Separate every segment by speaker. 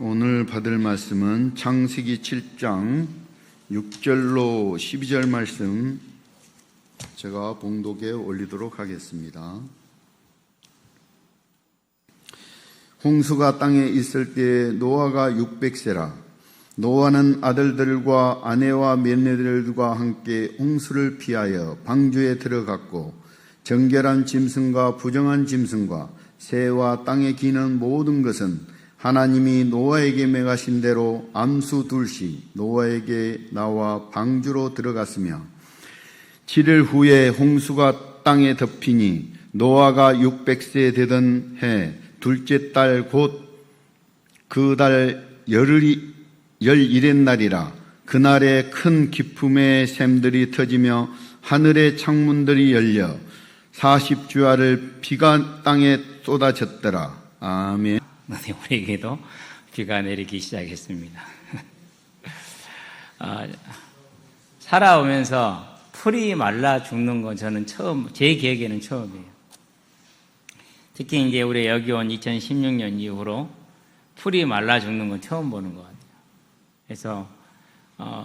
Speaker 1: 오늘 받을 말씀은 창세기 7장 6절로 12절 말씀 제가 봉독에 올리도록 하겠습니다. 홍수가 땅에 있을 때 노아가 600세라. 노아는 아들들과 아내와 며느리들과 함께 홍수를 피하여 방주에 들어갔고 정결한 짐승과 부정한 짐승과 새와 땅에 기는 모든 것은 하나님이 노아에게 명하신 대로 암수 둘씩 노아에게 나와 방주로 들어갔으며 7일 후에 홍수가 땅에 덮이니 노아가 600세 되던 해 둘째 달 곧 그 달 열일의 날이라. 그날에 큰 기품의 샘들이 터지며 하늘의 창문들이 열려 40주야를 비가 땅에 쏟아졌더라. 아멘.
Speaker 2: 우리에게도 비가 내리기 시작했습니다. 살아오면서 풀이 말라 죽는 건 저는 제 기억에는 처음이에요. 특히 이제 우리 여기 온 2016년 이후로 풀이 말라 죽는 건 처음 보는 것 같아요. 그래서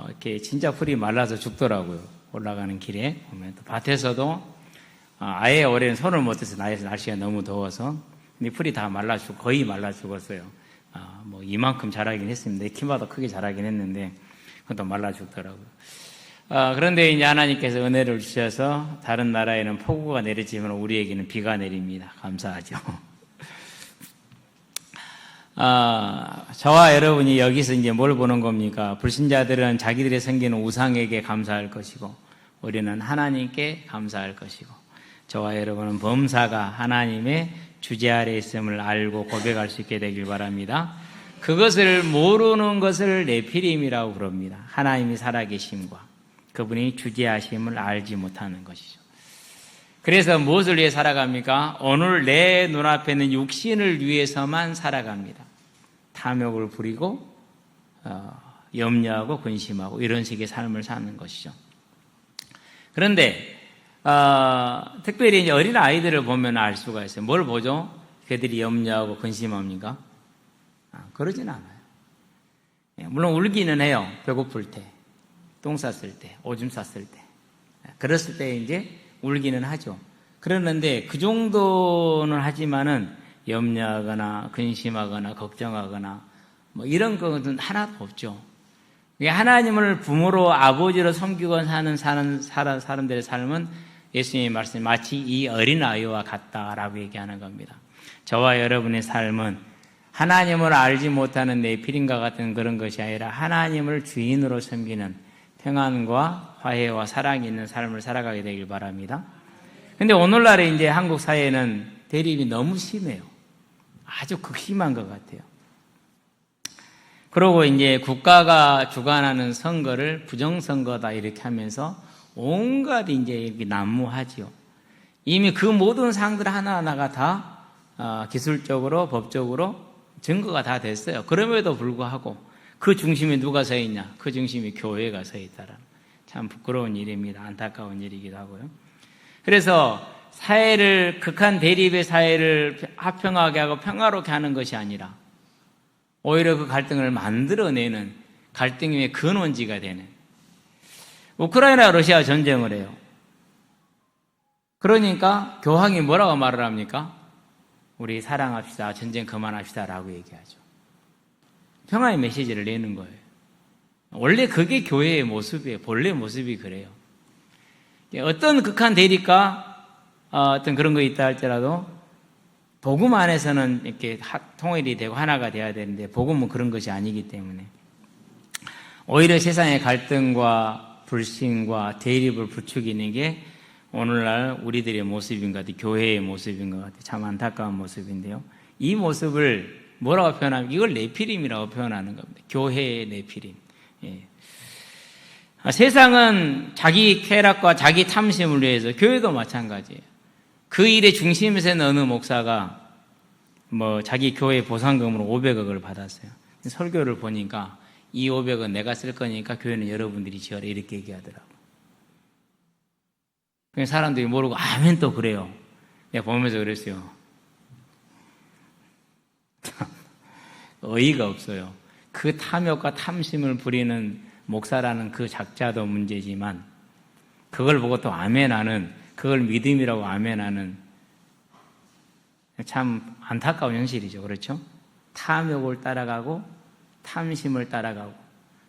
Speaker 2: 이렇게 진짜 풀이 말라서 죽더라고요. 올라가는 길에 보면 또 밭에서도 아예 올해는 손을 못 대서 날씨가 너무 더워서 근데 풀이 다 거의 말라 죽었어요. 뭐 이만큼 자라긴 했습니다. 키마다 크게 자라긴 했는데 그것도 말라 죽더라고요. 그런데 이제 하나님께서 은혜를 주셔서 다른 나라에는 폭우가 내리지만 우리에게는 비가 내립니다. 감사하죠. 저와 여러분이 여기서 이제 뭘 보는 겁니까? 불신자들은 자기들의 섬기는 우상에게 감사할 것이고 우리는 하나님께 감사할 것이고 저와 여러분은 범사가 하나님의 주제 아래 있음을 알고 고백할 수 있게 되길 바랍니다. 그것을 모르는 것을 네피림이라고 부릅니다. 하나님이 살아계심과 그분이 주재하심을 알지 못하는 것이죠. 그래서 무엇을 위해 살아갑니까? 오늘 내 눈앞에 있는 육신을 위해서만 살아갑니다. 탐욕을 부리고 염려하고 근심하고 이런 식의 삶을 사는 것이죠. 그런데 특별히 이제 어린 아이들을 보면 알 수가 있어요. 뭘 보죠? 그들이 염려하고 근심합니까? 그러진 않아요. 물론 울기는 해요. 배고플 때, 똥 쌌을 때, 오줌 쌌을 때. 그랬을 때 이제 울기는 하죠. 그러는데 그 정도는 하지만은 염려하거나 근심하거나 걱정하거나 뭐 이런 것은 하나도 없죠. 하나님을 부모로 아버지로 섬기고 사는 사람들의 삶은 예수님의 말씀이 마치 이 어린아이와 같다라고 얘기하는 겁니다. 저와 여러분의 삶은 하나님을 알지 못하는 네피림과 같은 그런 것이 아니라 하나님을 주인으로 섬기는 평안과 화해와 사랑이 있는 삶을 살아가게 되길 바랍니다. 근데 오늘날에 이제 한국 사회는 대립이 너무 심해요. 아주 극심한 것 같아요. 그리고 이제 국가가 주관하는 선거를 부정선거다 이렇게 하면서 온갖 이제 이렇게 난무하지요. 이미 그 모든 사항들 하나하나가 다 기술적으로, 법적으로 증거가 다 됐어요. 그럼에도 불구하고 그 중심에 누가 서 있냐? 그 중심에 교회가 서 있다라는 참 부끄러운 일입니다. 안타까운 일이기도 하고요. 그래서 극한 대립의 사회를 화평하게 하고 평화롭게 하는 것이 아니라 오히려 그 갈등을 만들어내는 갈등의 근원지가 되는 우크라이나 러시아 전쟁을 해요. 그러니까 교황이 뭐라고 말을 합니까? 우리 사랑합시다, 전쟁 그만합시다 라고 얘기하죠. 평화의 메시지를 내는 거예요. 원래 그게 교회의 모습이에요. 본래 모습이 그래요. 어떤 극한 대립과 어떤 그런 거 있다 할지라도 복음 안에서는 이렇게 통일이 되고 하나가 돼야 되는데 복음은 그런 것이 아니기 때문에 오히려 세상의 갈등과 불신과 대립을 부추기는 게 오늘날 우리들의 모습인 것 같아요. 교회의 모습인 것 같아요. 참 안타까운 모습인데요. 이 모습을 뭐라고 표현하면 이걸 네피림이라고 표현하는 겁니다. 교회의 네피림. 예. 세상은 자기 쾌락과 자기 탐심을 위해서 교회도 마찬가지예요. 그 일의 중심에서 있는 어느 목사가 자기 교회 보상금으로 500억을 받았어요. 설교를 보니까 이 500은 내가 쓸 거니까 교회는 여러분들이 지어라 이렇게 얘기하더라고. 사람들이 모르고 아멘 또 그래요. 내가 보면서 그랬어요. 어이가 없어요. 그 탐욕과 탐심을 부리는 목사라는 그 작자도 문제지만 그걸 보고 또 아멘하는, 그걸 믿음이라고 아멘하는, 참 안타까운 현실이죠. 그렇죠? 탐욕을 따라가고 탐심을 따라가고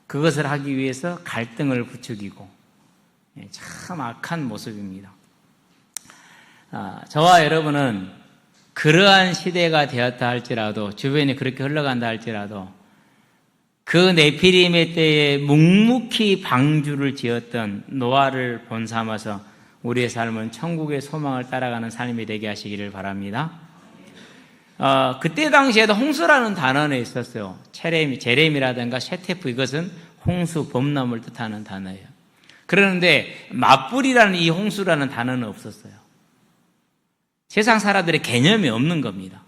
Speaker 2: 그것을 하기 위해서 갈등을 부추기고, 참 악한 모습입니다. 저와 여러분은 그러한 시대가 되었다 할지라도, 주변이 그렇게 흘러간다 할지라도 그 네피림의 때에 묵묵히 방주를 지었던 노아를 본삼아서 우리의 삶은 천국의 소망을 따라가는 삶이 되게 하시기를 바랍니다. 그때 당시에도 홍수라는 단어는 있었어요. 제렘이라든가 셰테프, 이것은 홍수, 범람을 뜻하는 단어예요. 그런데 맞불이라는 이 홍수라는 단어는 없었어요. 세상 사람들의 개념이 없는 겁니다.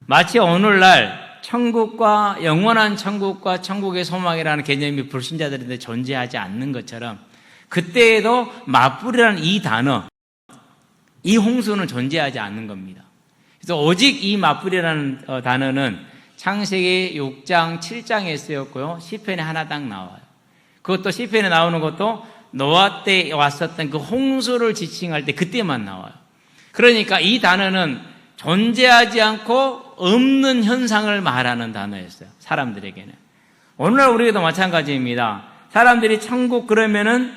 Speaker 2: 마치 오늘날 천국과 영원한 천국과 천국의 소망이라는 개념이 불신자들인데 존재하지 않는 것처럼 그때에도 맞불이라는 이 단어, 이 홍수는 존재하지 않는 겁니다. 그래서 오직 이 맞불이라는 단어는 창세기 6장, 7장에 쓰였고요. 시편에 하나당 나와요. 그것도 시편에 나오는 것도 노아 때 왔었던 그 홍수를 지칭할 때 그때만 나와요. 그러니까 이 단어는 존재하지 않고 없는 현상을 말하는 단어였어요. 사람들에게는. 오늘날 우리에도 마찬가지입니다. 사람들이 천국 그러면은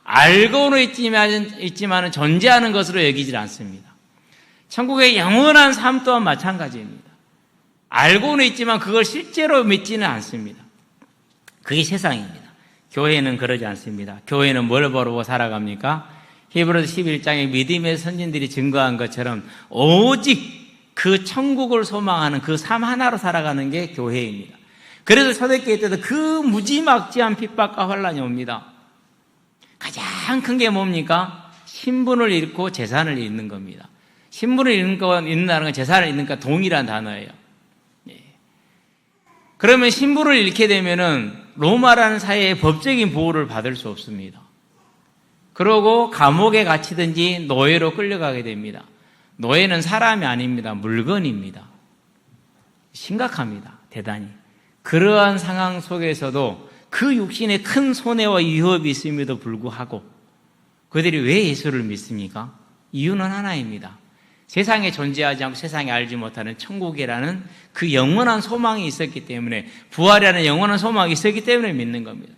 Speaker 2: 알고는 있지만 존재하는 것으로 여기질 않습니다. 천국의 영원한 삶 또한 마찬가지입니다. 알고는 있지만 그걸 실제로 믿지는 않습니다. 그게 세상입니다. 교회는 그러지 않습니다. 교회는 뭘 모르고 살아갑니까? 히브리서 11장에 믿음의 선진들이 증거한 것처럼 오직 그 천국을 소망하는 그 삶 하나로 살아가는 게 교회입니다. 그래서 초대교회 때도 그 무지막지한 핍박과 환란이 옵니다. 가장 큰 게 뭡니까? 신분을 잃고 재산을 잃는 겁니다. 신분을 잃는다는 건 재산을 잃는 것 동일한 단어예요. 그러면 신분을 잃게 되면은 로마라는 사회의 법적인 보호를 받을 수 없습니다. 그러고 감옥에 갇히든지 노예로 끌려가게 됩니다. 노예는 사람이 아닙니다. 물건입니다. 심각합니다. 대단히. 그러한 상황 속에서도 그 육신에 큰 손해와 위협이 있음에도 불구하고 그들이 왜 예수를 믿습니까? 이유는 하나입니다. 세상에 존재하지 않고 세상에 알지 못하는 천국이라는 그 영원한 소망이 있었기 때문에, 부활이라는 영원한 소망이 있었기 때문에 믿는 겁니다.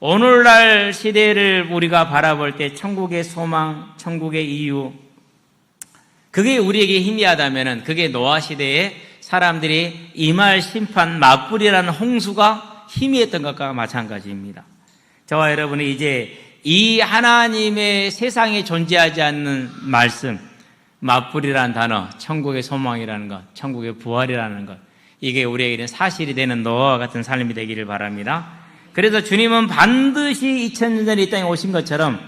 Speaker 2: 오늘날 시대를 우리가 바라볼 때 천국의 소망, 천국의 이유, 그게 우리에게 희미하다면 그게 노아 시대에 사람들이 임할 심판, 맞불이라는 홍수가 희미했던 것과 마찬가지입니다. 저와 여러분이 이제 이 하나님의 세상에 존재하지 않는 말씀, 맞불이라는 단어, 천국의 소망이라는 것, 천국의 부활이라는 것, 이게 우리에게는 사실이 되는 노아와 같은 삶이 되기를 바랍니다. 그래서 주님은 반드시 2000년 전에 이 땅에 오신 것처럼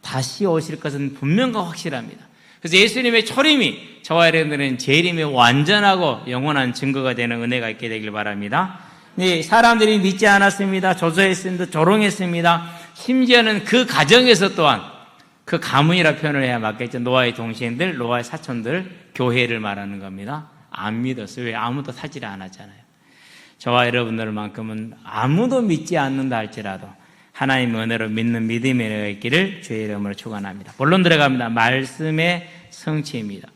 Speaker 2: 다시 오실 것은 분명하고 확실합니다. 그래서 예수님의 초림이 저와 여러분들은 재림의 완전하고 영원한 증거가 되는 은혜가 있게 되길 바랍니다. 네, 사람들이 믿지 않았습니다. 조소했습니다. 조롱했습니다. 심지어는 그 가정에서 또한 그 가문이라 표현을 해야 맞겠죠. 노아의 동생들, 노아의 사촌들, 교회를 말하는 겁니다. 안 믿었어요. 왜? 아무도 사지를 않았잖아요. 저와 여러분들만큼은 아무도 믿지 않는다 할지라도 하나님의 은혜로 믿는 믿음의 은혜가 있기를 주의 이름으로 축원합니다. 본론 들어갑니다. 말씀의 성취입니다.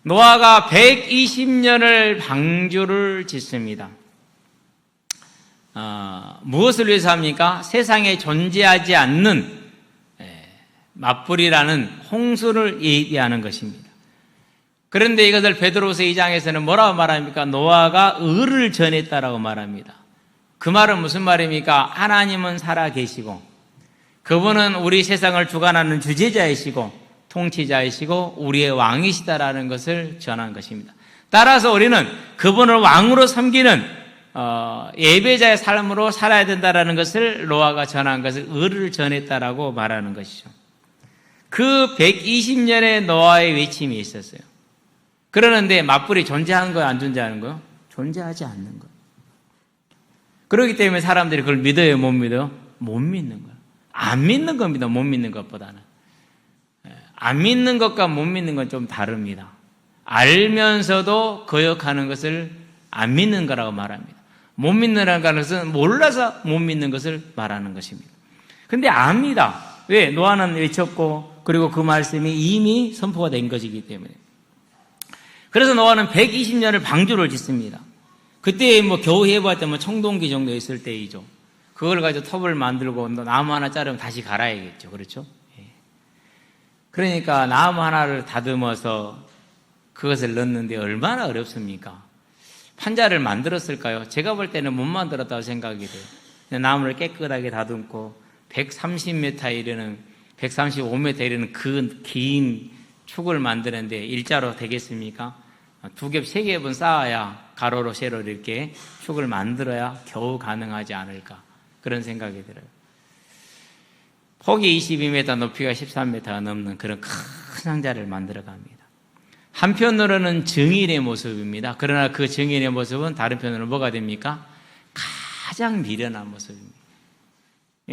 Speaker 2: 노아가 120년을 방주를 짓습니다. 무엇을 위해서 합니까? 세상에 존재하지 않는 맞불이라는 홍수를 예비하는 것입니다. 그런데 이것을 베드로후서 2장에서는 뭐라고 말합니까? 노아가 의를 전했다라고 말합니다. 그 말은 무슨 말입니까? 하나님은 살아계시고 그분은 우리 세상을 주관하는 주재자이시고 통치자이시고 우리의 왕이시다라는 것을 전한 것입니다. 따라서 우리는 그분을 왕으로 섬기는 예배자의 삶으로 살아야 된다라는 것을 노아가 전한 것을 의를 전했다라고 말하는 것이죠. 그 120년의 노아의 외침이 있었어요. 그러는데 맞불이 존재하는 거예요? 안 존재하는 거예요? 존재하지 않는 거예요. 그렇기 때문에 사람들이 그걸 믿어요? 못 믿어요? 못 믿는 거예요. 안 믿는 겁니다. 못 믿는 것보다는. 안 믿는 것과 못 믿는 건 좀 다릅니다. 알면서도 거역하는 것을 안 믿는 거라고 말합니다. 못 믿는다는 것은 몰라서 못 믿는 것을 말하는 것입니다. 근데 압니다. 왜? 노아는 외쳤고 그리고 그 말씀이 이미 선포가 된 것이기 때문에. 그래서 노아는 120년을 방주를 짓습니다. 그때 뭐 겨우 해봤자 뭐 청동기 정도 있을 때이죠. 그걸 가지고 톱을 만들고 나무 하나 자르면 다시 갈아야겠죠. 그렇죠? 예. 그러니까 나무 하나를 다듬어서 그것을 넣는데 얼마나 어렵습니까? 판자를 만들었을까요? 제가 볼 때는 못 만들었다고 생각이 돼요. 나무를 깨끗하게 다듬고 130m 이르는 135m 이르는 그 긴 축을 만드는데 일자로 되겠습니까? 두 겹, 세 겹은 쌓아야 가로로 세로 이렇게 축을 만들어야 겨우 가능하지 않을까 그런 생각이 들어요. 폭이 22m, 높이가 13m가 넘는 그런 큰 상자를 만들어 갑니다. 한편으로는 증인의 모습입니다. 그러나 그 증인의 모습은 다른 편으로는 뭐가 됩니까? 가장 미련한 모습입니다.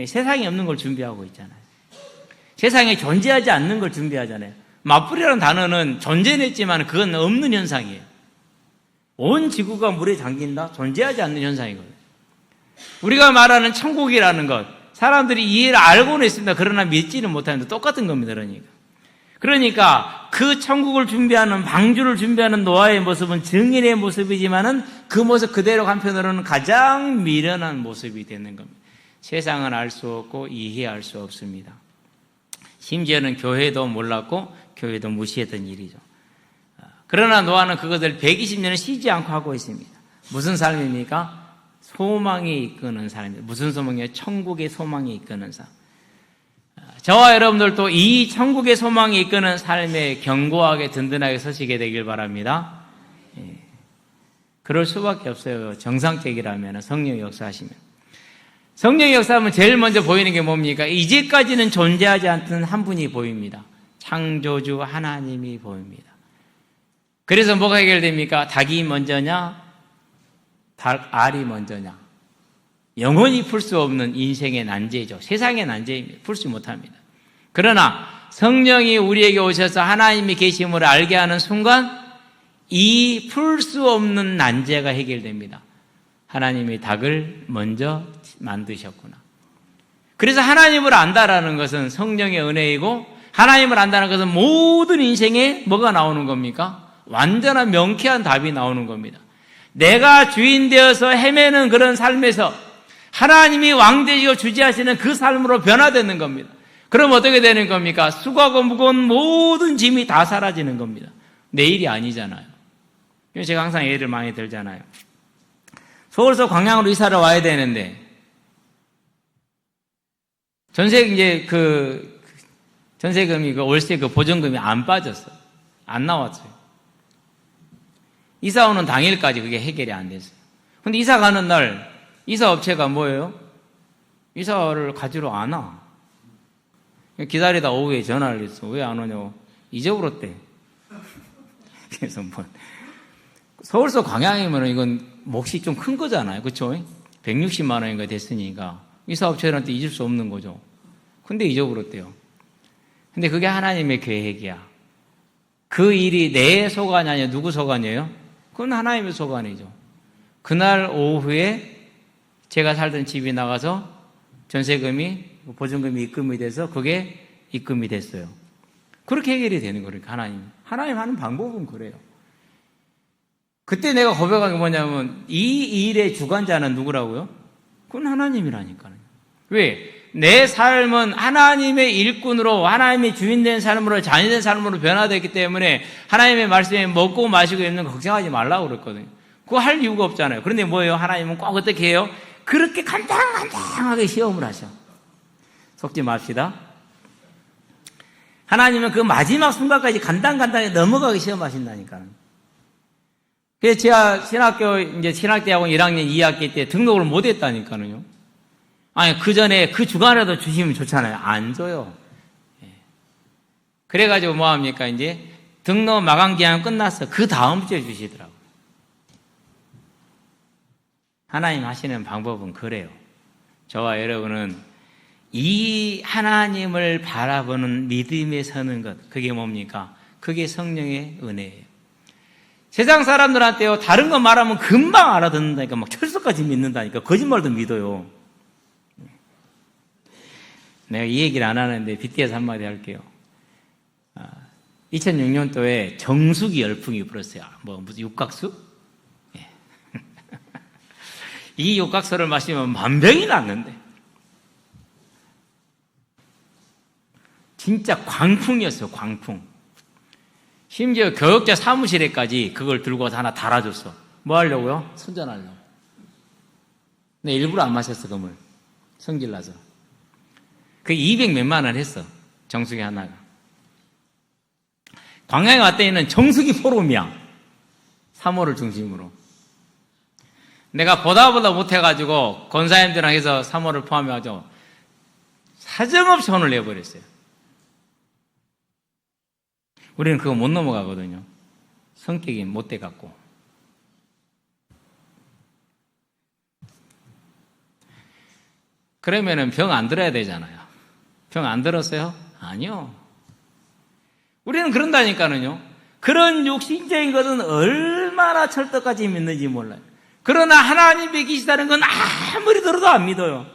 Speaker 2: 세상에 없는 걸 준비하고 있잖아요. 세상에 존재하지 않는 걸 준비하잖아요. 맞불이라는 단어는 존재는 했지만 그건 없는 현상이에요. 온 지구가 물에 잠긴다? 존재하지 않는 현상이거든요. 우리가 말하는 천국이라는 것, 사람들이 이해를 알고는 있습니다. 그러나 믿지는 못하는데 똑같은 겁니다. 그러니까 그 천국을 준비하는, 방주를 준비하는 노아의 모습은 증인의 모습이지만은 그 모습 그대로 한편으로는 가장 미련한 모습이 되는 겁니다. 세상은 알 수 없고 이해할 수 없습니다. 심지어는 교회도 몰랐고 교회도 무시했던 일이죠. 그러나 노아는 그것을 120년을 쉬지 않고 하고 있습니다. 무슨 삶입니까? 소망이 이끄는 삶입니다. 무슨 소망이에요? 천국의 소망이 이끄는 삶. 저와 여러분들도 이 천국의 소망이 이끄는 삶에 견고하게 든든하게 서시게 되길 바랍니다. 그럴 수밖에 없어요. 정상적이라면 성령의 역사하시면. 성령의 역사하면 제일 먼저 보이는 게 뭡니까? 이제까지는 존재하지 않던 한 분이 보입니다. 창조주 하나님이 보입니다. 그래서 뭐가 해결됩니까? 닭이 먼저냐? 알이 먼저냐? 영원히 풀 수 없는 인생의 난제죠. 세상의 난제입니다. 풀지 못합니다. 그러나 성령이 우리에게 오셔서 하나님이 계심을 알게 하는 순간 이 풀 수 없는 난제가 해결됩니다. 하나님이 닭을 먼저 만드셨구나. 그래서 하나님을 안다라는 것은 성령의 은혜이고 하나님을 안다는 것은 모든 인생에 뭐가 나오는 겁니까? 완전한 명쾌한 답이 나오는 겁니다. 내가 주인 되어서 헤매는 그런 삶에서 하나님이 왕 되시고 주지하시는 그 삶으로 변화되는 겁니다. 그럼 어떻게 되는 겁니까? 수고하고 무거운 모든 짐이 다 사라지는 겁니다. 내일이 아니잖아요. 제가 항상 예를 많이 들잖아요. 서울에서 광양으로 이사를 와야 되는데 전세금이 월세 보전금이 안 빠졌어요. 안 나왔어요. 이사 오는 당일까지 그게 해결이 안 됐어요. 근데 이사 가는 날 이사 업체가 뭐예요? 이사를 가지러 안 와. 기다리다 오후에 전화를 했어. 왜 안 오냐고. 잊어버렸대. 그래서 서울서 광양이면 이건 몫이 좀 큰 거잖아요. 그렇죠? 160만 원인가 됐으니까 이사업체한테 잊을 수 없는 거죠. 근데 잊어버렸대요. 근데 그게 하나님의 계획이야. 그 일이 내 소관이 아니라 누구 소관이에요? 그건 하나님의 소관이죠. 그날 오후에 제가 살던 집이 나가서 전세금이 보증금이 입금이 돼서 그게 입금이 됐어요. 그렇게 해결이 되는 거니까 하나님 하는 방법은 그래요. 그때 내가 고백한 게 뭐냐면 이 일의 주관자는 누구라고요? 그건 하나님이라니까요. 왜? 내 삶은 하나님의 일꾼으로 하나님의 주인된 삶으로 자녀된 삶으로 변화됐기 때문에 하나님의 말씀에 먹고 마시고 입는 거 걱정하지 말라고 그랬거든요. 그거 할 이유가 없잖아요. 그런데 뭐예요? 하나님은 꼭 어떻게 해요? 그렇게 간당간당하게 시험을 하셔. 속지 맙시다. 하나님은 그 마지막 순간까지 간당간당하게 넘어가게 시험하신다니까요. 그래서 제가 신학대학원 1학년 2학기 때 등록을 못 했다니까요. 아니, 그 전에 그 주간에도 주시면 좋잖아요. 안 줘요. 그래가지고 뭐합니까? 이제 등록 마감기한 끝났어. 그 다음 주에 주시더라고요. 하나님 하시는 방법은 그래요. 저와 여러분은 이 하나님을 바라보는 믿음에 서는 것, 그게 뭡니까? 그게 성령의 은혜예요. 세상 사람들한테요, 다른 거 말하면 금방 알아듣는다니까, 막 철석까지 믿는다니까, 거짓말도 믿어요. 내가 이 얘기를 안 하는데, 빗대서 한마디 할게요. 2006년도에 정수기 열풍이 불었어요. 무슨 육각수? 예. 이 육각수를 마시면 만병이 났는데, 진짜 광풍이었어요, 광풍. 심지어 교역자 사무실에까지 그걸 들고 와서 하나 달아줬어. 뭐 하려고요? 선전하려고. 근데 일부러 안 마셨어, 그 물. 성질나서. 그 200 몇만 원 했어, 정수기 하나가. 광양에 왔더니는 정수기 포럼이야. 3호를 중심으로. 내가 보다 못해가지고 권사님들이랑 해서 3호를 포함해가지고 사정없이 혼을 내버렸어요. 우리는 그거 못 넘어가거든요. 성격이 못 돼갖고. 그러면은 병 안 들어야 되잖아요. 병 안 들었어요? 아니요. 우리는 그런다니까는요. 그런 육신적인 것은 얼마나 철떡까지 믿는지 몰라요. 그러나 하나님이 계시다는 건 아무리 들어도 안 믿어요.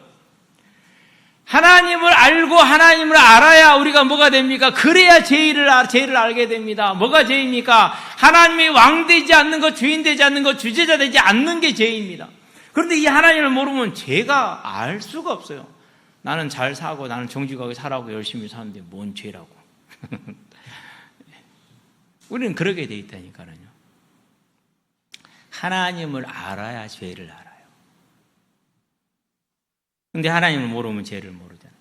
Speaker 2: 하나님을 알고 하나님을 알아야 우리가 뭐가 됩니까? 그래야 죄를 알게 됩니다. 뭐가 죄입니까? 하나님이 왕 되지 않는 것, 주인 되지 않는 것, 주제자 되지 않는 게 죄입니다. 그런데 이 하나님을 모르면 죄가 알 수가 없어요. 나는 잘 사고 나는 정직하게 살아고 열심히 사는데 뭔 죄라고. 우리는 그렇게 돼 있다니까요. 하나님을 알아야 죄를 알아요. 근데 하나님을 모르면 죄를 모르잖아요.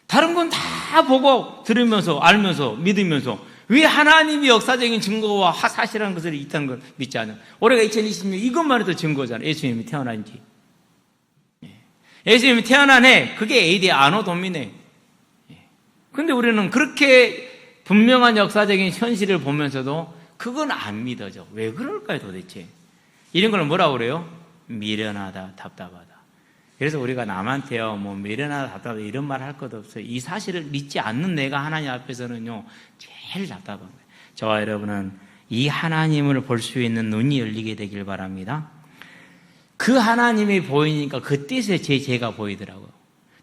Speaker 2: 다른 건 다 보고 들으면서 알면서 믿으면서 왜 하나님이 역사적인 증거와 사실한 것을 있다는 걸 믿지 않아요? 올해가 2020년 이것만 해도 증거잖아요. 예수님이 태어난 지. 예수님이 태어난 해, 그게 AD 안호 도미네. 근데 우리는 그렇게 분명한 역사적인 현실을 보면서도 그건 안 믿어져. 왜 그럴까요 도대체? 이런 걸 뭐라고 그래요? 미련하다, 답답하다. 그래서 우리가 남한테요, 미련하다, 답답하다 이런 말 할 것도 없어요. 이 사실을 믿지 않는 내가 하나님 앞에서는요, 제일 답답한 거예요. 저와 여러분은 이 하나님을 볼 수 있는 눈이 열리게 되길 바랍니다. 그 하나님이 보이니까 그때서 제 죄가 보이더라고요.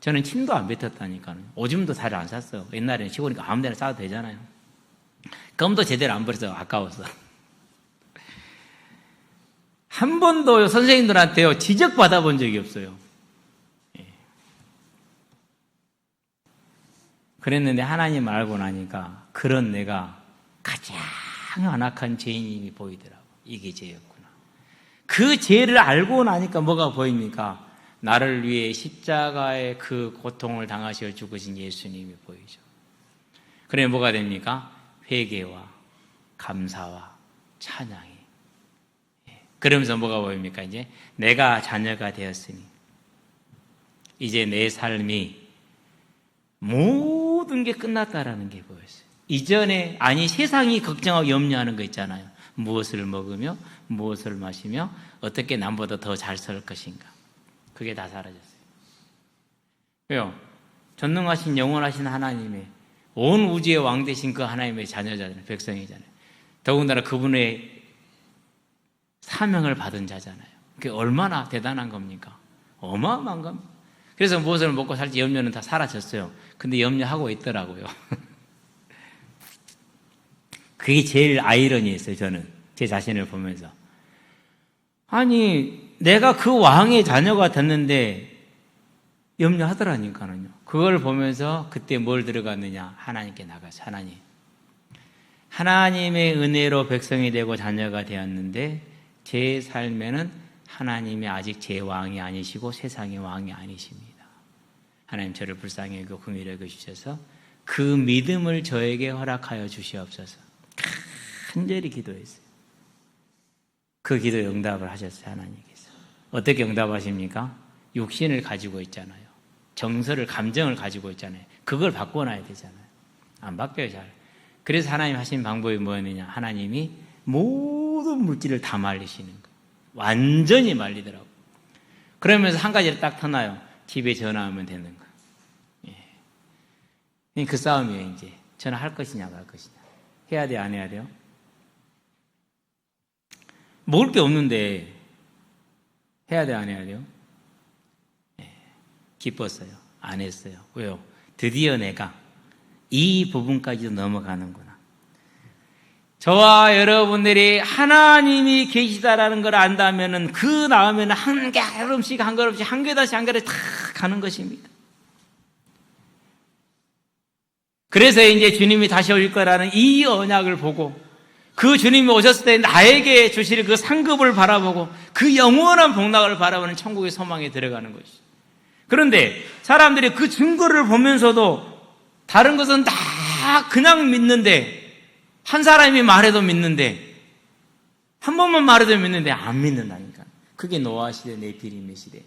Speaker 2: 저는 침도 안 뱉었다니까요. 오줌도 잘 안 쌌어요. 옛날에는 시골이니까 아무 데나 싸도 되잖아요. 껌도 제대로 안 버려서 아까워서. 한 번도 선생님들한테요, 지적받아 본 적이 없어요. 그랬는데 하나님 알고 나니까 그런 내가 가장 안악한 죄인이 보이더라고. 이게 죄였구나. 그 죄를 알고 나니까 뭐가 보입니까? 나를 위해 십자가의 그 고통을 당하시어 죽으신 예수님이 보이죠. 그래 뭐가 됩니까? 회개와 감사와 찬양이. 그러면서 뭐가 보입니까? 이제 내가 자녀가 되었으니 이제 내 삶이 모든 게 끝났다라는 게 보였어요. 이전에 세상이 걱정하고 염려하는 거 있잖아요. 무엇을 먹으며 무엇을 마시며 어떻게 남보다 더 잘 살 것인가. 그게 다 사라졌어요. 왜요? 전능하신 영원하신 하나님의 온 우주의 왕 되신 그 하나님의 자녀잖아요. 백성이잖아요. 더군다나 그분의 사명을 받은 자잖아요. 그게 얼마나 대단한 겁니까? 어마어마한 겁니다. 그래서 무엇을 먹고 살지 염려는 다 사라졌어요. 근데 염려하고 있더라고요. 그게 제일 아이러니했어요. 저는 제 자신을 보면서. 아니 내가 그 왕의 자녀가 됐는데 염려하더라니까요. 그걸 보면서 그때 뭘 들어갔느냐? 하나님께 나가서 하나님의 은혜로 백성이 되고 자녀가 되었는데 제 삶에는 하나님이 아직 제 왕이 아니시고 세상의 왕이 아니십니다. 하나님 저를 불쌍히 여기고 긍휼히 여겨주셔서 그 믿음을 저에게 허락하여 주시옵소서. 간절히 기도했어요. 그 기도 응답을 하셨어요. 하나님께서. 어떻게 응답하십니까? 육신을 가지고 있잖아요. 정서를, 감정을 가지고 있잖아요. 그걸 바꿔놔야 되잖아요. 안 바뀌어요 잘. 그래서 하나님 하신 방법이 뭐였느냐? 하나님이 모든 물질을 다 말리시는 거예요. 완전히 말리더라고요. 그러면서 한 가지를 딱 터놔요. 집에 전화하면 되는 거예요. 예. 그 싸움이에요. 이제 전화할 것이냐 말 것이냐. 해야 돼 안 해야 돼요? 먹을 게 없는데 해야 돼, 안 해야 돼요? 기뻤어요. 안 했어요. 왜요? 드디어 내가 이 부분까지도 넘어가는구나. 저와 여러분들이 하나님이 계시다라는 걸 안다면은 그 다음에는 한 걸음씩 한 걸음씩 한 계단씩 한 계단씩 다 가는 것입니다. 그래서 이제 주님이 다시 올 거라는 이 언약을 보고 그 주님이 오셨을 때 나에게 주실 그 상급을 바라보고 그 영원한 복락을 바라보는 천국의 소망에 들어가는 것이죠. 그런데 사람들이 그 증거를 보면서도 다른 것은 다 그냥 믿는데, 한 사람이 말해도 믿는데, 한 번만 말해도 믿는데 안 믿는다니까. 그게 노아 시대, 네피림의 시대.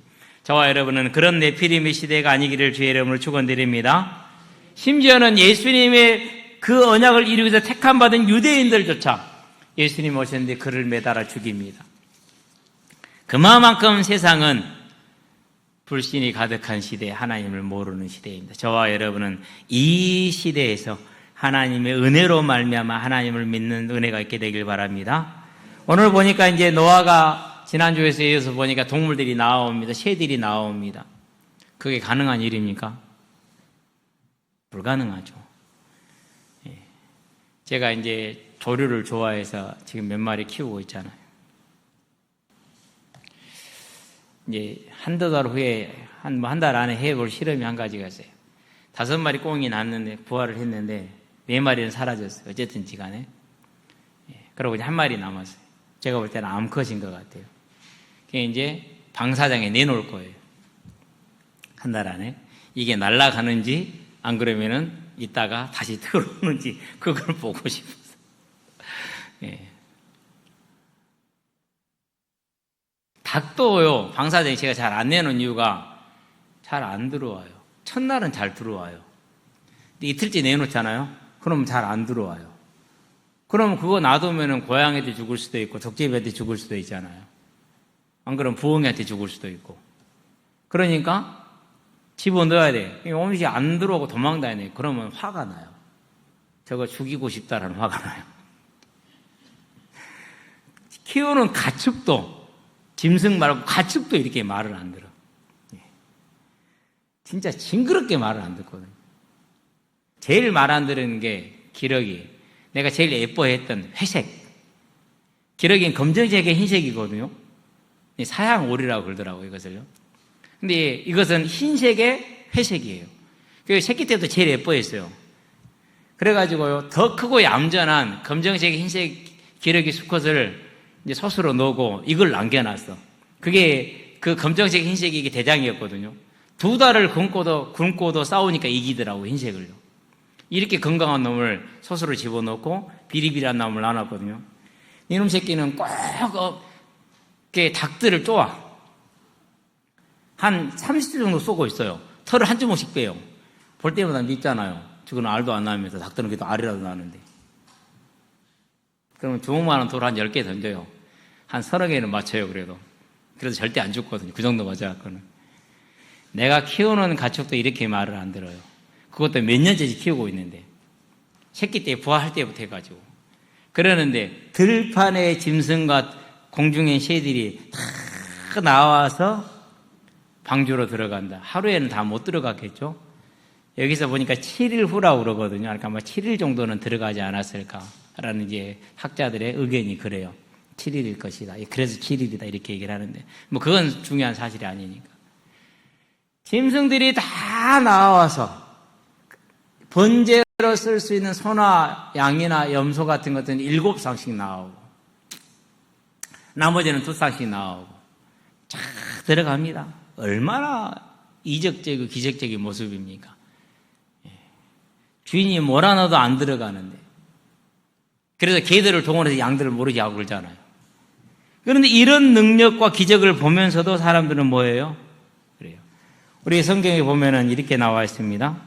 Speaker 2: 저와 여러분은 그런 네피림의 시대가 아니기를 주의 이름으로 축원드립니다. 심지어는 예수님의 그 언약을 이루기 위해서 택함받은 유대인들조차 예수님 오셨는데 그를 매달아 죽입니다. 그만큼 세상은 불신이 가득한 시대, 하나님을 모르는 시대입니다. 저와 여러분은 이 시대에서 하나님의 은혜로 말미암아 하나님을 믿는 은혜가 있게 되길 바랍니다. 오늘 보니까 이제 노아가 지난주에서 이어서 보니까 동물들이 나옵니다. 새들이 나옵니다. 그게 가능한 일입니까? 불가능하죠. 제가 이제 조류를 좋아해서 지금 몇 마리 키우고 있잖아요. 이제 한두 달 후에, 한 달 안에 해볼 실험이 한 가지가 있어요. 5마리 꽁이 났는데, 부화를 했는데, 4마리는 사라졌어요. 어쨌든지 간에. 그러고 이제 1마리 남았어요. 제가 볼 때는 암컷인 것 같아요. 그게 이제 방사장에 내놓을 거예요. 한 달 안에. 이게 날아가는지, 안 그러면은 이따가 다시 들어오는지, 그걸 보고 싶어서. 닭도요, 방사장에 제가 잘 안 내놓은 이유가 잘 안 들어와요. 첫날은 잘 들어와요. 근데 이틀째 내놓잖아요? 그러면 잘 안 들어와요. 그러면 그거 놔두면은 고양이한테 죽을 수도 있고, 덕제비한테 죽을 수도 있잖아요. 안 그러면 부엉이한테 죽을 수도 있고. 그러니까 집어넣어야 돼. 음식이 안 들어오고 도망다니네. 그러면 화가 나요. 저거 죽이고 싶다라는 화가 나요. 키우는 가축도, 짐승 말고 가축도 이렇게 말을 안 들어. 진짜 징그럽게 말을 안 듣거든요. 제일 말 안 들은 게 기러기. 내가 제일 예뻐했던 회색. 기러기는 검정색의 흰색이거든요. 사양 오리라고 그러더라고요, 이것을요. 근데 이것은 흰색의 회색이에요. 그 새끼 때도 제일 예뻐했어요. 그래가지고요, 더 크고 얌전한 검정색 흰색 기러기 수컷을 이제 솥으로 넣고 이걸 남겨놨어. 그게 그 검정색 흰색이 이게 대장이었거든요. 2달을 굶고도 싸우니까 이기더라고, 흰색을요. 이렇게 건강한 놈을 솥으로 집어넣고 비리비리한 놈을 놔놨거든요. 이놈 새끼는 꼭 이렇게 닭들을 쪼아. 한 30주 정도 쏘고 있어요. 털을 한 주먹씩 빼요. 볼 때마다 밉잖아요. 저건 알도 안 나면서 닭들은 그래도 알이라도 나는데. 그러면 주먹만한 돌 한 10개 던져요. 한 30개는 맞춰요, 그래도. 그래도 절대 안 죽거든요. 그 정도 맞아갖고는. 내가 키우는 가축도 이렇게 말을 안 들어요. 그것도 몇 년째 키우고 있는데. 새끼 때 부화할 때부터 해가지고. 그러는데 들판의 짐승과 공중의 새들이 다 나와서 방주로 들어간다. 하루에는 다 못 들어갔겠죠? 여기서 보니까 7일 후라고 그러거든요. 그러니까 아마 7일 정도는 들어가지 않았을까라는 이제 학자들의 의견이 그래요. 7일일 것이다. 그래서 7일이다. 이렇게 얘기를 하는데. 뭐 그건 중요한 사실이 아니니까. 짐승들이 다 나와서 번제로 쓸 수 있는 소나 양이나 염소 같은 것들은 7쌍씩 나오고 나머지는 2쌍씩 나오고 쫙 들어갑니다. 얼마나 이적적이고 기적적인 모습입니까? 주인이 몰아넣어도 안 들어가는데. 그래서 개들을 동원해서 양들을 모르게 하고 그러잖아요. 그런데 이런 능력과 기적을 보면서도 사람들은 뭐예요? 그래요. 우리 성경에 보면은 이렇게 나와 있습니다.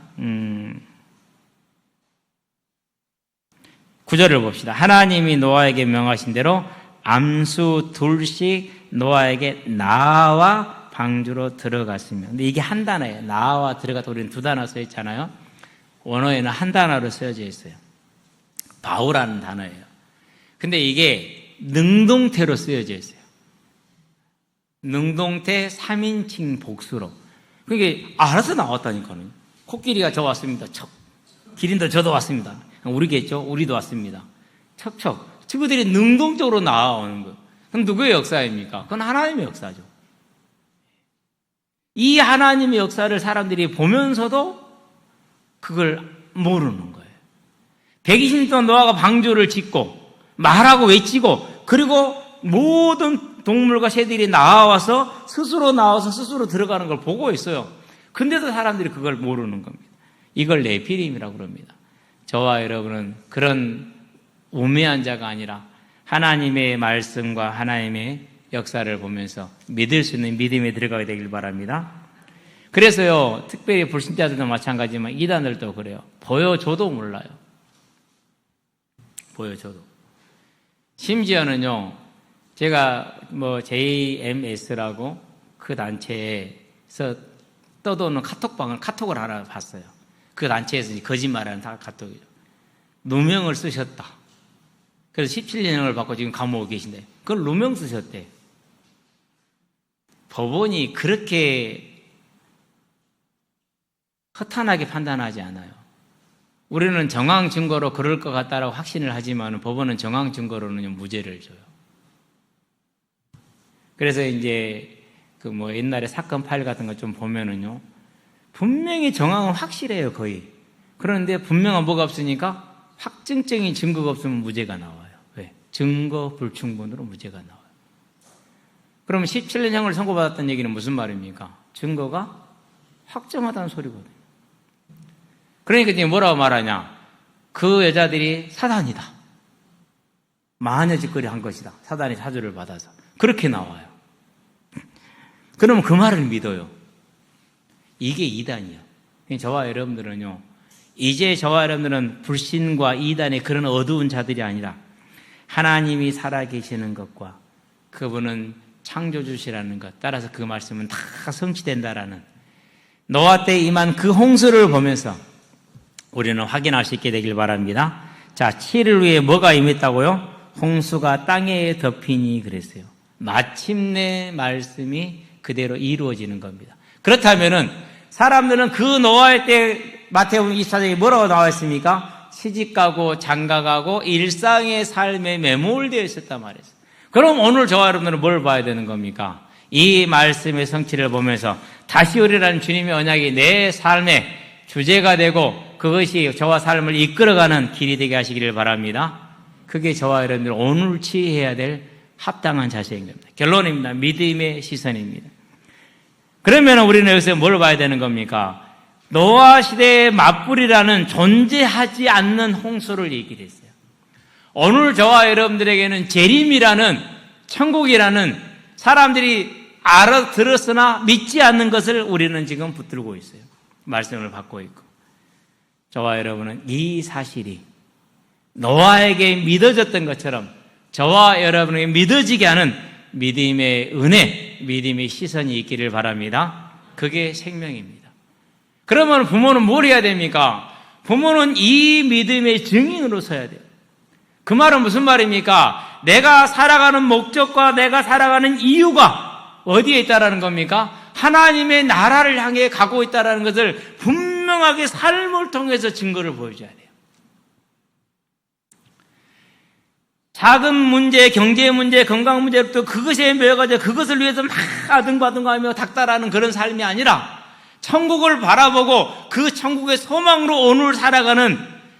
Speaker 2: 9절을 봅시다. 하나님이 노아에게 명하신 대로 암수 2씩 노아에게 나와 방주로 들어갔으며. 근데 이게 한 단어예요. 나와 들어갔다. 우리는 2단어 써 있잖아요. 원어에는 한 단어로 쓰여져 있어요. 바우라는 단어예요. 근데 이게 능동태로 쓰여져 있어요. 능동태 3인칭 복수로. 그게 알아서 나왔다니까요. 코끼리가 저 왔습니다. 척. 기린도 저도 왔습니다. 우리겠죠? 우리도 왔습니다. 척척. 친구들이 능동적으로 나와오는 거예요. 그럼 누구의 역사입니까? 그건 하나님의 역사죠. 이 하나님의 역사를 사람들이 보면서도 그걸 모르는 거예요. 120년 동안 노아가 방주를 짓고 말하고 외치고 그리고 모든 동물과 새들이 나와서 스스로 들어가는 걸 보고 있어요. 근데도 사람들이 그걸 모르는 겁니다. 이걸 네피림이라고 그럽니다. 저와 여러분은 그런 우매한 자가 아니라 하나님의 말씀과 하나님의 역사를 보면서 믿을 수 있는 믿음에 들어가게 되길 바랍니다. 그래서요, 특별히 불신자들도 마찬가지지만 이단들도 그래요. 보여줘도 몰라요. 보여줘도. 심지어는요, 제가 JMS라고 그 단체에서 떠도는 카톡을 하나 봤어요. 그 단체에서 거짓말하는 카톡이죠. 누명을 쓰셨다. 그래서 17년형을 받고 지금 감옥에 계신데, 그걸 누명 쓰셨대. 법원이 그렇게 허탄하게 판단하지 않아요. 우리는 정황 증거로 그럴 것 같다라고 확신을 하지만 법원은 정황 증거로는 무죄를 줘요. 그래서 이제 옛날에 사건 파일 같은 거 좀 보면은요, 분명히 정황은 확실해요, 거의. 그런데 분명한 뭐가 없으니까 확증적인 증거가 없으면 무죄가 나와요. 왜? 증거 불충분으로 무죄가 나와요. 그러면 17년형을 선고받았다는 얘기는 무슨 말입니까? 증거가 확정하다는 소리거든요. 그러니까 지금 뭐라고 말하냐? 그 여자들이 사단이다. 마녀 짓거리 한 것이다. 사단의 사주를 받아서. 그렇게 나와요. 그러면 그 말을 믿어요. 이게 이단이야. 저와 여러분들은요, 이제 저와 여러분들은 불신과 이단의 그런 어두운 자들이 아니라 하나님이 살아계시는 것과 그분은 창조주시라는 것, 따라서 그 말씀은 다 성취된다라는 노아 때 임한 그 홍수를 보면서 우리는 확인할 수 있게 되길 바랍니다. 자, 7일 후에 뭐가 임했다고요? 홍수가 땅에 덮이니 그랬어요. 마침내 말씀이 그대로 이루어지는 겁니다. 그렇다면은 사람들은 그 노아의 때 마태복음 24장에 뭐라고 나와 있습니까? 시집가고 장가가고 일상의 삶에 매몰되어 있었단 말이에요. 그럼 오늘 저와 여러분들은 뭘 봐야 되는 겁니까? 이 말씀의 성취를 보면서 다시 오리라는 주님의 언약이 내 삶의 주제가 되고 그것이 저와 삶을 이끌어가는 길이 되게 하시기를 바랍니다. 그게 저와 여러분들 오늘 취해야 될 합당한 자세인 겁니다. 결론입니다. 믿음의 시선입니다. 그러면 우리는 여기서 뭘 봐야 되는 겁니까? 노아 시대의 맞불이라는 존재하지 않는 홍수를 얘기를 했어요. 오늘 저와 여러분들에게는 재림이라는 천국이라는 사람들이 알아들었으나 믿지 않는 것을 우리는 지금 붙들고 있어요. 말씀을 받고 있고. 저와 여러분은 이 사실이 노아에게 믿어졌던 것처럼 저와 여러분에게 믿어지게 하는 믿음의 은혜, 믿음의 시선이 있기를 바랍니다. 그게 생명입니다. 그러면 부모는 뭘 해야 됩니까? 부모는 이 믿음의 증인으로 서야 돼요. 그 말은 무슨 말입니까? 내가 살아가는 목적과 내가 살아가는 이유가 어디에 있다라는 겁니까? 하나님의 나라를 향해 가고 있다는 것을 분명하게 삶을 통해서 증거를 보여줘야 돼요. 작은 문제, 경제 문제, 건강 문제부터 그것에 매여가지고 그것을 위해서 막 아등바등하며 닥달하는 그런 삶이 아니라 천국을 바라보고 그 천국의 소망으로 오늘 살아가는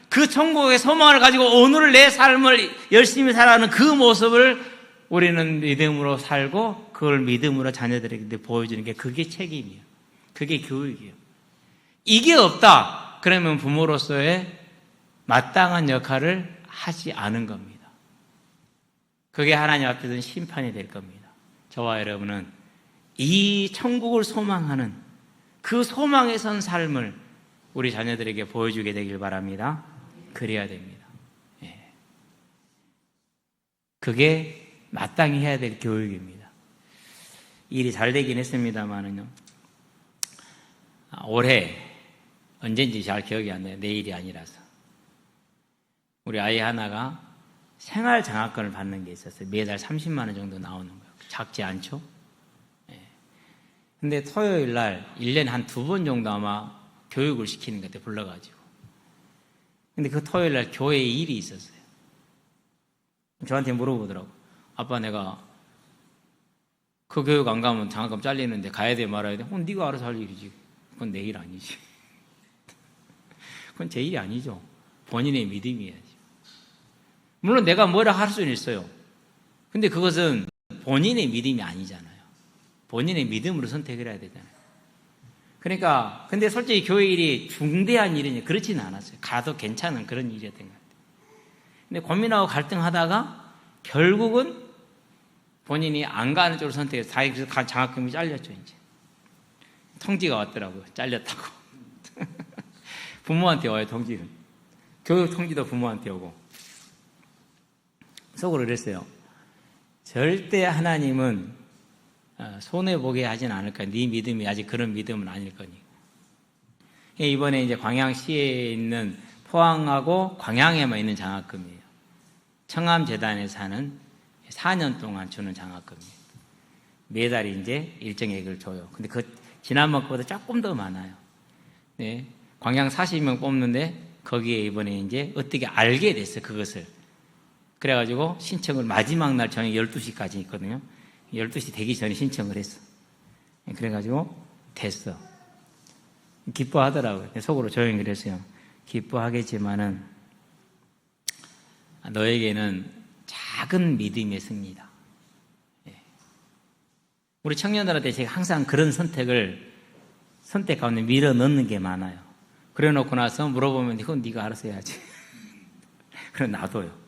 Speaker 2: 그 천국의 소망을 가지고 오늘 내 삶을 열심히 살아가는 그 모습을 우리는 믿음으로 살고 그걸 믿음으로 자녀들에게 보여주는 게 그게 책임이에요. 그게 교육이에요. 이게 없다. 그러면 부모로서의 마땅한 역할을 하지 않은 겁니다. 그게 하나님 앞에서는 심판이 될 겁니다. 저와 여러분은 이 천국을 소망하는 그 소망에 선 삶을 우리 자녀들에게 보여주게 되길 바랍니다. 그래야 됩니다. 예. 그게 마땅히 해야 될 교육입니다. 일이 잘 되긴 했습니다만은요. 올해 언젠지 잘 기억이 안 나요. 내일이 아니라서. 우리 아이 하나가 생활 장학금을 받는 게 있었어요. 매달 30만 원 정도 나오는 거예요. 작지 않죠? 예. 근데 토요일 날 1년에 한 2번 정도 아마 교육을 시키는 것 같아요. 불러가지고. 근데 그 토요일 날 교회에 일이 있었어요. 저한테 물어보더라고. 아빠, 내가 그 교육 안 가면 장학금 잘리는데 가야 돼 말아야 돼? 네가 알아서 할 일이지. 그건 내 일 아니지. 그건 제 일이 아니죠. 본인의 믿음이야지. 물론 내가 뭐라 할 수는 있어요. 근데 그것은 본인의 믿음이 아니잖아요. 본인의 믿음으로 선택을 해야 되잖아요. 그러니까 근데 솔직히 교회 일이 중대한 일이냐 그렇지는 않았어요. 가도 괜찮은 그런 일이었던 것 같아요. 근데 고민하고 갈등하다가 결국은 본인이 안 가는 쪽으로 선택해서 다행히 장학금이 잘렸죠. 이제 통지가 왔더라고요. 잘렸다고. 부모한테 와요. 통지는. 교육 통지도 부모한테 오고. 속으로 그랬어요. 절대 하나님은 손해보게 하진 않을 거야. 네 믿음이 아직 그런 믿음은 아닐 거니. 이번에 이제 광양시에 있는 포항하고 광양에만 있는 장학금이에요. 청암재단에서 하는 4년 동안 주는 장학금이에요. 매달 이제 일정액을 줘요. 근데 그 지난번 거보다 조금 더 많아요. 네. 광양 40명 뽑는데 거기에 이번에 이제 어떻게 알게 됐어요. 그것을. 그래가지고 신청을 마지막 날 저녁 12시까지 있거든요. 12시 되기 전에 신청을 했어. 그래가지고 됐어. 기뻐하더라고요. 속으로 조용히 그랬어요. 기뻐하겠지만은 너에게는 작은 믿음의 승리다. 우리 청년들한테 제가 항상 그런 선택 가운데 밀어 넣는 게 많아요. 그래 놓고 나서 물어보면 이건 네가 알아서 해야지. 그럼 놔둬요.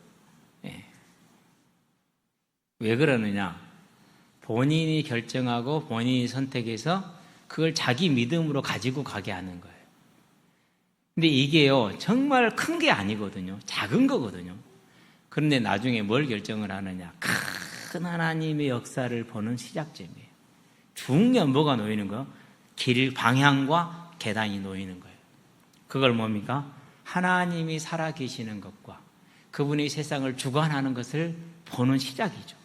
Speaker 2: 왜 그러느냐? 본인이 결정하고 본인이 선택해서 그걸 자기 믿음으로 가지고 가게 하는 거예요. 근데 이게요, 정말 큰 게 아니거든요. 작은 거거든요. 그런데 나중에 뭘 결정을 하느냐? 큰 하나님의 역사를 보는 시작점이에요. 중요한 뭐가 놓이는 거예요? 길, 방향과 계단이 놓이는 거예요. 그걸 뭡니까? 하나님이 살아계시는 것과 그분이 세상을 주관하는 것을 보는 시작이죠.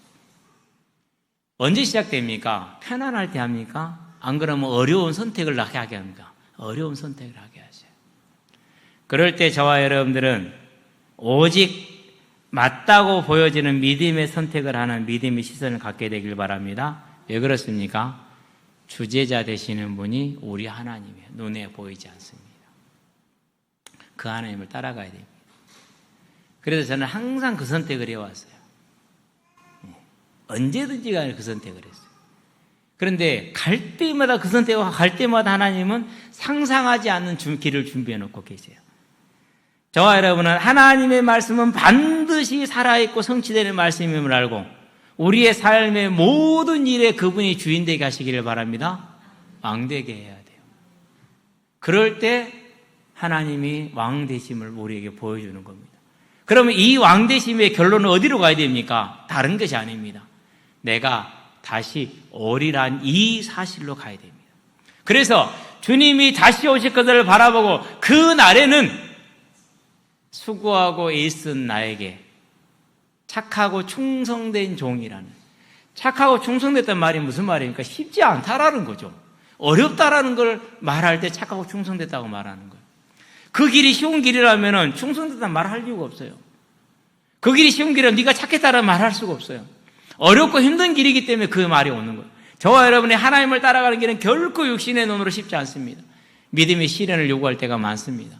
Speaker 2: 언제 시작됩니까? 편안할 때 합니까? 안 그러면 어려운 선택을 하게 합니까? 어려운 선택을 하게 하죠. 그럴 때 저와 여러분들은 오직 맞다고 보여지는 믿음의 선택을 하는 믿음의 시선을 갖게 되길 바랍니다. 왜 그렇습니까? 주제자 되시는 분이 우리 하나님이에요. 눈에 보이지 않습니다. 그 하나님을 따라가야 됩니다. 그래서 저는 항상 그 선택을 해왔어요. 언제든지 간에 그 선택을 했어요. 그런데 갈 때마다 그 선택을 갈 때마다 하나님은 상상하지 않는 길을 준비해 놓고 계세요. 저와 여러분은 하나님의 말씀은 반드시 살아있고 성취되는 말씀임을 알고 우리의 삶의 모든 일에 그분이 주인 되게 하시기를 바랍니다. 왕되게 해야 돼요. 그럴 때 하나님이 왕되심을 우리에게 보여주는 겁니다. 그러면 이 왕되심의 결론은 어디로 가야 됩니까? 다른 것이 아닙니다. 내가 다시 오리란 이 사실로 가야 됩니다. 그래서 주님이 다시 오실 것을 바라보고 그 날에는 수고하고 애쓴 나에게 착하고 충성된 종이라는, 착하고 충성됐단 말이 무슨 말입니까? 쉽지 않다라는 거죠. 어렵다라는 걸 말할 때 착하고 충성됐다고 말하는 거예요. 그 길이 쉬운 길이라면 충성됐다는 말할 이유가 없어요. 그 길이 쉬운 길이라면 네가 착했다라는 말할 수가 없어요. 어렵고 힘든 길이기 때문에 그 말이 오는 거예요. 저와 여러분의 하나님을 따라가는 길은 결코 육신의 눈으로 쉽지 않습니다. 믿음의 시련을 요구할 때가 많습니다.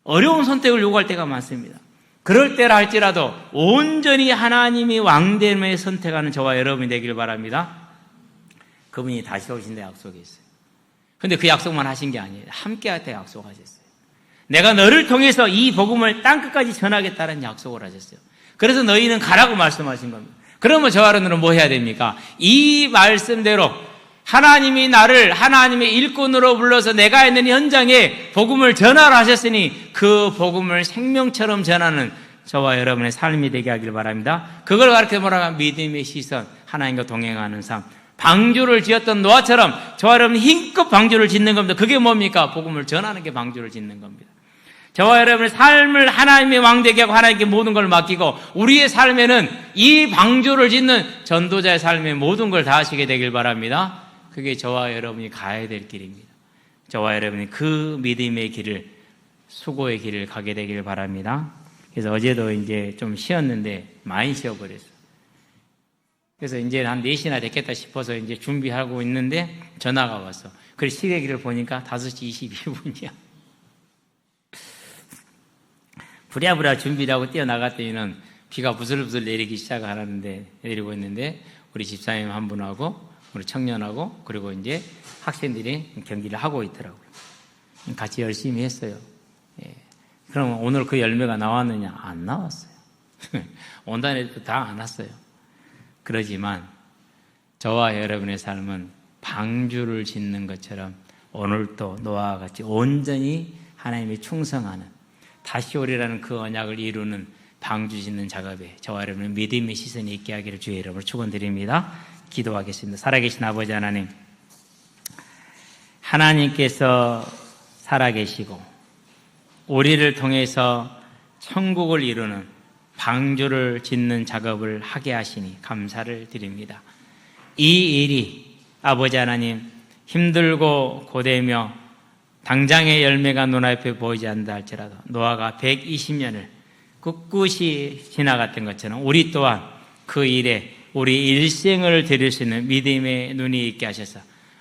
Speaker 2: 어려운 선택을 요구할 때가 많습니다. 그럴 때라 할지라도 온전히 하나님이 왕됨을 선택하는 저와 여러분이 되길 바랍니다. 그분이 다시 오신다 약속이 있어요. 그런데 그 약속만 하신 게 아니에요. 함께 할 때 약속하셨어요. 내가 너를 통해서 이 복음을 땅끝까지 전하겠다는 약속을 하셨어요. 그래서 너희는 가라고 말씀하신 겁니다. 그러면 저와 여러분은 뭐 해야 됩니까? 이 말씀대로 하나님이 나를 하나님의 일꾼으로 불러서 내가 있는 현장에 복음을 전하라 하셨으니 그 복음을 생명처럼 전하는 저와 여러분의 삶이 되게 하길 바랍니다. 그걸 가르쳐 뭐라고 하면 믿음의 시선, 하나님과 동행하는 삶. 방주를 지었던 노아처럼 저와 여러분 힘껏 방주를 짓는 겁니다. 그게 뭡니까? 복음을 전하는 게 방주를 짓는 겁니다. 저와 여러분의 삶을 하나님의 왕되게 하고 하나님께 모든 걸 맡기고 우리의 삶에는 이 방주를 짓는 전도자의 삶에 모든 걸 다하시게 되길 바랍니다. 그게 저와 여러분이 가야 될 길입니다. 저와 여러분이 그 믿음의 길을, 수고의 길을 가게 되길 바랍니다. 그래서 어제도 이제 좀 쉬었는데 많이 쉬어버렸어요. 그래서 이제 한 4시나 됐겠다 싶어서 이제 준비하고 있는데 전화가 왔어. 그래서 시계기를 보니까 5시 22분이야. 부랴부랴 준비를 하고 뛰어나갔더니는 비가 부슬부슬 내리기 시작하는데, 내리고 있는데, 우리 집사님 한 분하고, 우리 청년하고, 그리고 이제 학생들이 경기를 하고 있더라고요. 같이 열심히 했어요. 예. 그럼 오늘 그 열매가 나왔느냐? 안 나왔어요. 온다는 애도 다 안 왔어요. 그러지만, 저와 여러분의 삶은 방주를 짓는 것처럼 오늘도 노아와 같이 온전히 하나님의 충성하는 다시 오리라는 그 언약을 이루는 방주 짓는 작업에 저와 여러분의 믿음의 시선이 있게 하기를 주의 이름으로 축원드립니다. 기도하겠습니다. 살아계신 아버지 하나님, 하나님께서 살아계시고 우리를 통해서 천국을 이루는 방주를 짓는 작업을 하게 하시니 감사를 드립니다. 이 일이 아버지 하나님 힘들고 고되며 당장의 열매가 눈앞에 보이지 않는다 할지라도 노아가 120년을 꿋꿋이 지나갔던 것처럼 우리 또한 그 일에 우리 일생을 드릴 수 있는 믿음의 눈이 있게 하셔서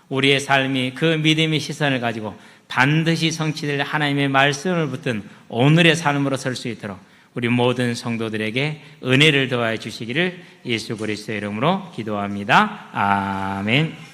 Speaker 2: 우리의 삶이 그 믿음의 시선을 가지고 반드시 성취될 하나님의 말씀을 붙든 오늘의 삶으로 설 수 있도록 우리 모든 성도들에게 은혜를 더하여 주시기를 예수 그리스도의 이름으로 기도합니다. 아멘.